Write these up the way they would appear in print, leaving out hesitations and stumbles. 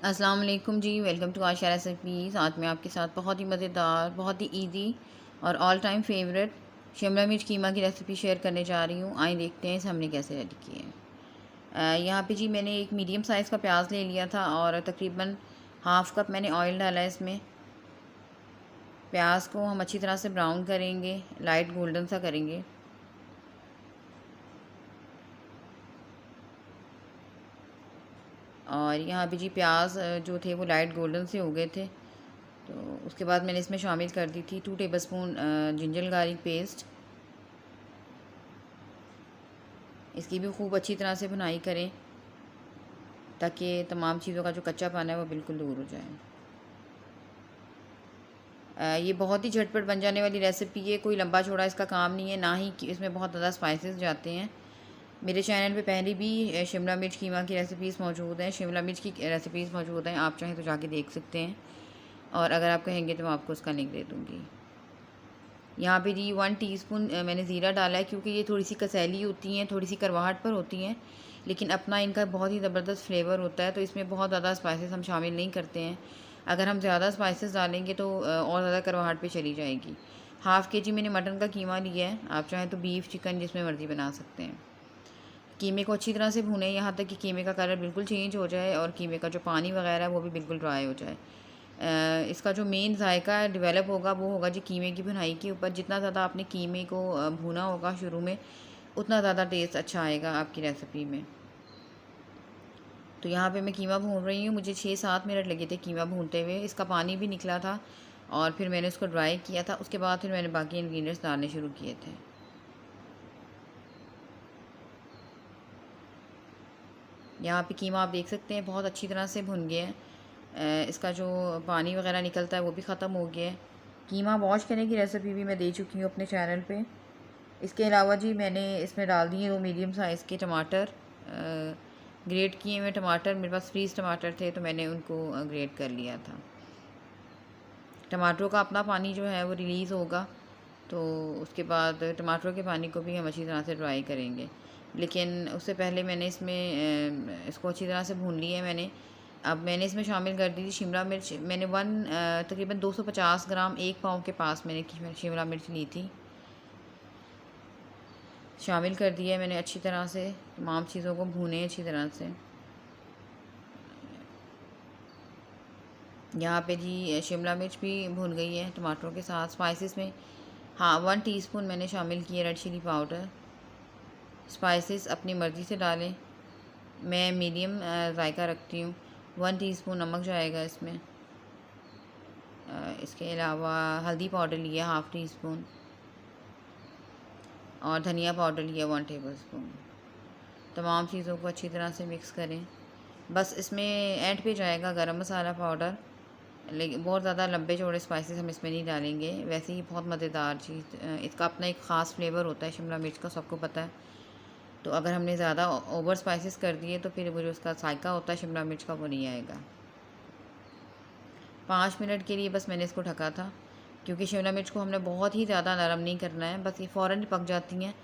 अस्सलाम वालेकुम जी। Welcome to Asha recipes. आज मैं आपके साथ बहुत ही मज़ेदार, बहुत ही इजी और ऑल टाइम फेवरेट शिमला मिर्च कीमा की रेसिपी शेयर करने जा रही हूँ। आइए देखते हैं इसे हमने कैसे रेडी किया है। यहाँ पे जी मैंने एक मीडियम साइज़ का प्याज ले लिया था और तकरीबन हाफ़ कप मैंने ऑयल डाला है इसमें। प्याज को हम अच्छी तरह से ब्राउन करेंगे, लाइट गोल्डन सा करेंगे। और यहाँ पे जी प्याज जो थे वो लाइट गोल्डन से हो गए थे। तो उसके बाद मैंने इसमें शामिल कर दी थी 2 टेबलस्पून जिंजर गार्लिक पेस्ट। इसकी भी खूब अच्छी तरह से भुनाई करें ताकि तमाम चीज़ों का जो कच्चापन है वो बिल्कुल दूर हो जाए। ये बहुत ही झटपट बन जाने वाली रेसिपी है, कोई लंबा चौड़ा इसका काम नहीं है, ना ही कि इसमें बहुत ज़्यादा स्पाइसेस जाते हैं। मेरे चैनल पे पहले भी शिमला मिर्च कीमा की रेसिपीज़ मौजूद हैं, शिमला मिर्च की रेसिपीज़ मौजूद हैं, आप चाहें तो जाके देख सकते हैं। और अगर आप कहेंगे तो मैं आपको उसका लिंक दे दूँगी। यहाँ पे जी 1 टीस्पून मैंने ज़ीरा डाला है, क्योंकि ये थोड़ी सी कसैली होती हैं, थोड़ी सी करवाहट पर होती हैं, लेकिन अपना इनका बहुत ही ज़बरदस्त फ्लेवर होता है। तो इसमें बहुत ज़्यादा स्पाइसेस हम शामिल नहीं करते हैं। अगर हम ज़्यादा स्पाइसेस डालेंगे तो और ज़्यादा करवाहट पे चली जाएगी। हाफ़ के जी मैंने मटन का कीमा लिया है, आप चाहें तो बीफ चिकन जिसमें मर्ज़ी बना सकते हैं। कीमे को अच्छी तरह से भूनें यहाँ तक कि कीमे का कलर बिल्कुल चेंज हो जाए और कीमे का जो पानी वगैरह है वो भी बिल्कुल ड्राई हो जाए। इसका जो मेन जायका डेवलप होगा वो होगा जी कीमे की भुनाई के ऊपर। जितना ज़्यादा आपने कीमे को भूना होगा शुरू में, उतना ज़्यादा टेस्ट अच्छा आएगा आपकी रेसिपी में। तो यहाँ पे मैं कीमा भून रही हूँ, मुझे 6-7 मिनट लगे थे कीमा भूनते हुए। इसका पानी भी निकला था और फिर मैंने उसको ड्राई किया था। उसके बाद फिर मैंने बाकी इंग्रेडिएंट्स डालने शुरू किए थे। यहाँ पे कीमा आप देख सकते हैं बहुत अच्छी तरह से भुन गया है। इसका जो पानी वगैरह निकलता है वो भी ख़त्म हो गया है। कीमा वॉश करने की रेसिपी भी मैं दे चुकी हूँ अपने चैनल पे। इसके अलावा जी मैंने इसमें डाल दिए 2 मीडियम साइज़ के टमाटर, ग्रेट किए हुए टमाटर। मेरे पास फ्रीज़ टमाटर थे तो मैंने उनको ग्रेट कर लिया था। टमाटरों का अपना पानी जो है वो रिलीज़ होगा, तो उसके बाद टमाटरों के पानी को भी हम अच्छी तरह से ड्राई करेंगे। लेकिन उससे पहले मैंने इसमें इसको अच्छी तरह से भून लिया है मैंने। अब मैंने इसमें शामिल कर दी थी शिमला मिर्च। मैंने तकरीबन 250 ग्राम, 1 पाव के पास मैंने शिमला मिर्च ली थी। शामिल कर दिया है मैंने अच्छी तरह से, तमाम चीज़ों को भूने अच्छी तरह से। यहाँ पे जी शिमला मिर्च भी भून गई है टमाटरों के साथ। स्पाइसेस में हाँ 1 टीस्पून मैंने शामिल किए रेड चिली पाउडर। स्पाइसेस अपनी मर्ज़ी से डालें, मैं मीडियम जायका रखती हूँ। 1 टीस्पून नमक जाएगा इसमें। इसके अलावा हल्दी पाउडर लिया 1/2 टीस्पून और धनिया पाउडर लिया 1 टेबलस्पून। तमाम चीज़ों को अच्छी तरह से मिक्स करें। बस इसमें ऐड पे जाएगा गरम मसाला पाउडर, लेकिन बहुत ज़्यादा लंबे चौड़े स्पाइसेस हम इसमें नहीं डालेंगे। वैसे ही बहुत मज़ेदार चीज़, इसका अपना एक ख़ास फ्लेवर होता है शिमला मिर्च का, सबको पता है। तो अगर हमने ज़्यादा ओवर स्पाइसेस कर दिए तो फिर वो जो उसका जायका होता है शिमला मिर्च का वो नहीं आएगा। 5 मिनट के लिए बस मैंने इसको ढका था, क्योंकि शिमला मिर्च को हमने बहुत ही ज़्यादा नरम नहीं करना है, बस ये फ़ौरन ही पक जाती हैं।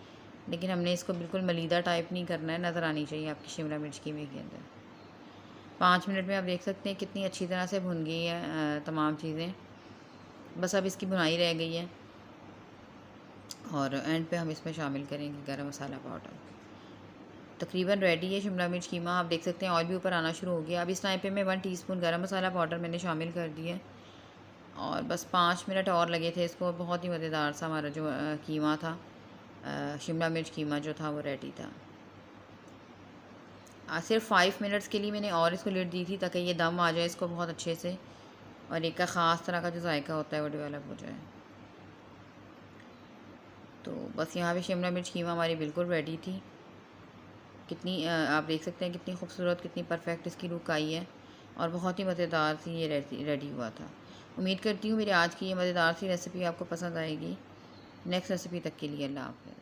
लेकिन हमने इसको बिल्कुल मलीदा टाइप नहीं करना है, नज़र आनी चाहिए आपकी शिमला मिर्च कीमे के अंदर। 5 मिनट में आप देख सकते हैं कितनी अच्छी तरह से भुन गई है तमाम चीज़ें। बस अब इसकी भुनाई रह गई है और एंड पे हम इसमें शामिल करेंगे गरम मसाला पाउडर। तकरीबन रेडी है शिमला मिर्च कीमा, आप देख सकते हैं ऑयल भी ऊपर आना शुरू हो गया। अब इस टाइम पे मैं 1 टीस्पून गरम मसाला पाउडर मैंने शामिल कर दिया और बस 5 मिनट और लगे थे इसको। बहुत ही मज़ेदार सा हमारा जो कीमा था, शिमला मिर्च कीमा जो था वो रेडी था। सिर्फ 5 मिनट्स के लिए मैंने और इसको लिड दी थी ताकि ये दम आ जाए इसको बहुत अच्छे से और एक का ख़ास तरह का जो जायका होता है वो डेवलप हो जाए। तो बस यहाँ पे शिमला मिर्च कीमा हमारी बिल्कुल रेडी थी। कितनी आप देख सकते हैं कितनी खूबसूरत, कितनी परफेक्ट इसकी लुक आई है और बहुत ही मज़ेदार सी ये रेडी हुआ था। उम्मीद करती हूँ मेरी आज की ये मज़ेदार सी रेसिपी आपको पसंद आएगी। नेक्स्ट रेसिपी तक के लिए अल्लाह हाफ़िज़।